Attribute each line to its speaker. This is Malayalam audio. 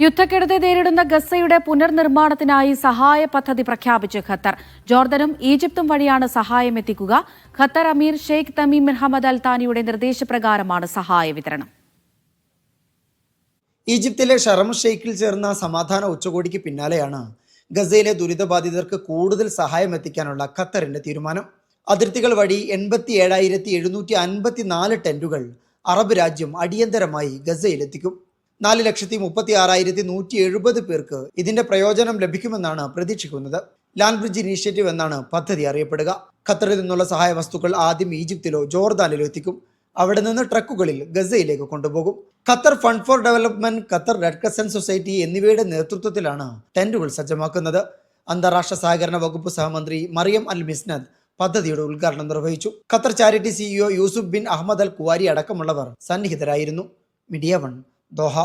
Speaker 1: യുദ്ധക്കെടുതി നേരിടുന്ന ഗസയുടെ പുനർനിർമ്മാണത്തിനായി സഹായ പദ്ധതി പ്രഖ്യാപിച്ച് ഖത്തർ. ജോർദനും ഈജിപ്തും വഴിയാണ് സഹായം എത്തിക്കുക. ഖത്തർ അമീർ Sheikh Tamim bin Hamad Al താനിയുടെ നിർദ്ദേശപ്രകാരമാണ് സഹായ വിതരണം.
Speaker 2: ഈജിപ്തിലെ ഷർം ഷെയ്ഖിൽ ചേർന്ന സമാധാന ഉച്ചകോടിക്ക് പിന്നാലെയാണ് ഗസയിലെ ദുരിതബാധിതർക്ക് കൂടുതൽ സഹായം എത്തിക്കാനുള്ള ഖത്തറിന്റെ തീരുമാനം. അതിർത്തികൾ വഴി 87,754 ടെന്റുകൾ അറബ് രാജ്യം അടിയന്തരമായി ഗസയിലെത്തിക്കും. 4,36,170 പേർക്ക് ഇതിന്റെ പ്രയോജനം ലഭിക്കുമെന്നാണ് പ്രതീക്ഷിക്കുന്നത്. ലാൻഡ് ബ്രിഡ്ജ് ഇനീഷ്യേറ്റീവ് എന്നാണ് പദ്ധതി അറിയപ്പെടുക. ഖത്തറിൽ നിന്നുള്ള സഹായ വസ്തുക്കൾ ആദ്യം ഈജിപ്തിലോ ജോർദാനിലോ എത്തിക്കും. അവിടെ നിന്ന് ട്രക്കുകളിൽ ഗസയിലേക്ക് കൊണ്ടുപോകും. Qatar fund for development, Qatar red crescent society എന്നിവയുടെ നേതൃത്വത്തിലാണ് ടെന്റുകൾ സജ്ജമാക്കുന്നത്. അന്താരാഷ്ട്ര സഹകരണ വകുപ്പ് സഹമന്ത്രി മറിയം അൽ മിസ്നദ് പദ്ധതിയുടെ ഉദ്ഘാടനം നിർവഹിച്ചു. Qatar charity CEO Yusuf bin Ahmed Al Kuwari അടക്കമുള്ളവർ സന്നിഹിതരായിരുന്നു. Media 1 Doha.